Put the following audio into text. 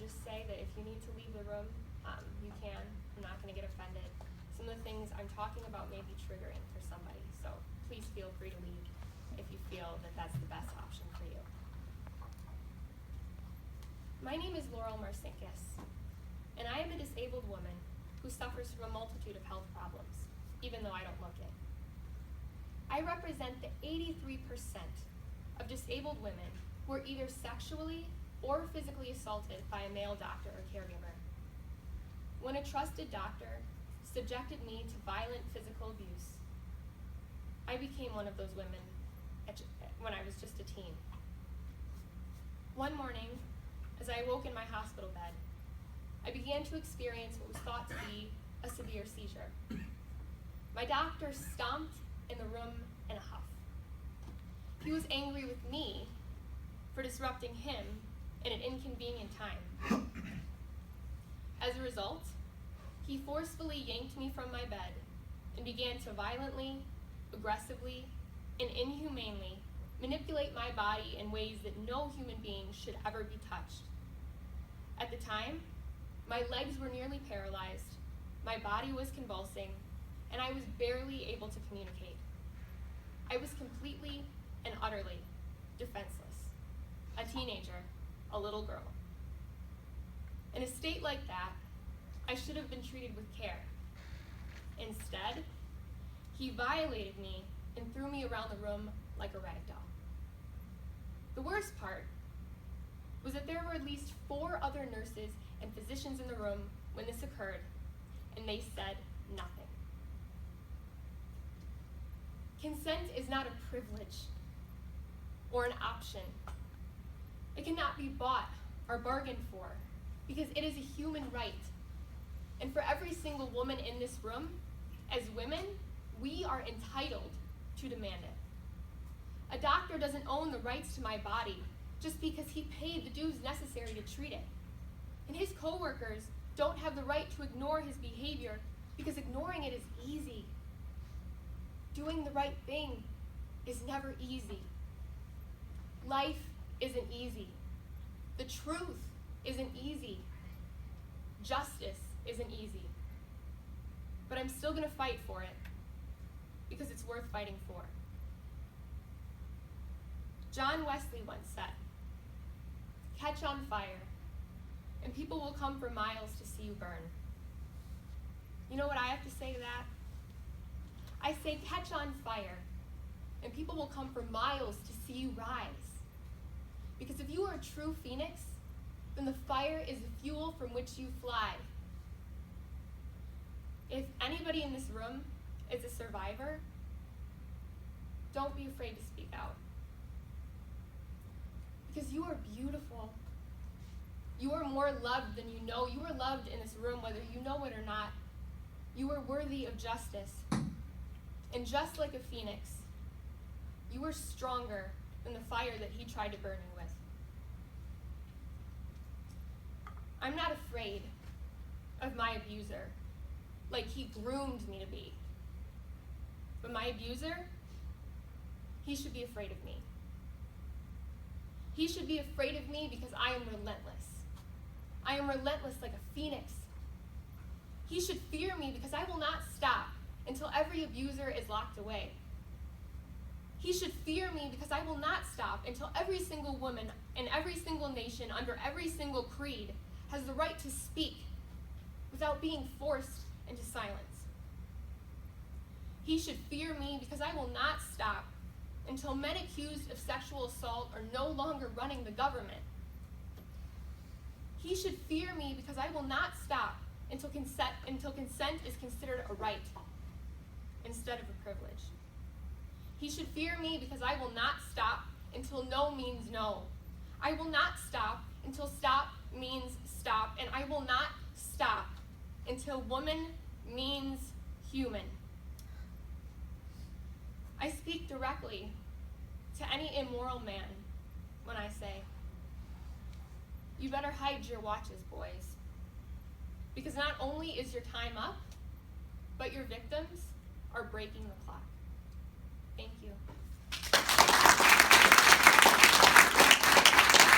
just say that if you need to leave the room, you can. I'm not going to get offended. Some of the things I'm talking about may be triggering for somebody, so please feel free to leave if you feel that that's the best option for you. My name is Laurel Marcinkus, and I am a disabled woman who suffers from a multitude of health problems, even though I don't look it. I represent the 83% of disabled women who are either sexually or physically assaulted by a male doctor or caregiver. When a trusted doctor subjected me to violent physical abuse, I became one of those women when I was just a teen. One morning, as I awoke in my hospital bed, I began to experience what was thought to be a severe seizure. My doctor stomped in the room in a huff. He was angry with me for disrupting him in an inconvenient time. As a result, he forcefully yanked me from my bed and began to violently, aggressively, and inhumanely manipulate my body in ways that no human being should ever be touched. At the time, my legs were nearly paralyzed, my body was convulsing, and I was barely able to communicate. I was completely and utterly defenseless, a teenager, a little girl. In a state like that, I should have been treated with care. Instead, he violated me and threw me around the room like a rag doll. The worst part was that there were at least 4 other nurses and physicians in the room when this occurred, and they said nothing. Consent is not a privilege or an option. It cannot be bought or bargained for because it is a human right. And for every single woman in this room, as women, we are entitled to demand it. A doctor doesn't own the rights to my body just because he paid the dues necessary to treat it. And his coworkers don't have the right to ignore his behavior because ignoring it is easy. Doing the right thing is never easy. Life isn't easy. The truth isn't easy. Justice isn't easy. But I'm still gonna fight for it because it's worth fighting for. John Wesley once said, "Catch on fire, and people will come for miles to see you burn." You know what I have to say to that? I say catch on fire, and people will come for miles to see you rise. Because if you are a true phoenix, then the fire is the fuel from which you fly. If anybody in this room is a survivor, don't be afraid to speak out. Because you are beautiful. You are more loved than you know. You are loved in this room whether you know it or not. You are worthy of justice. And just like a phoenix, you are stronger than the fire that he tried to burn you with. I'm not afraid of my abuser like he groomed me to be. But my abuser, he should be afraid of me. He should be afraid of me because I am relentless. I am relentless like a phoenix. He should fear me because I will not stop until every abuser is locked away. He should fear me because I will not stop until every single woman in every single nation under every single creed has the right to speak without being forced into silence. He should fear me because I will not stop until men accused of sexual assault are no longer running the government. He should fear me because I will not stop until consent is considered a right instead of a privilege. He should fear me because I will not stop until no means no. I will not stop until stop means stop, and I will not stop until woman means human. I speak directly to any immoral man when I say, you better hide your watches, boys. Because not only is your time up, but your victims are breaking the clock. Thank you.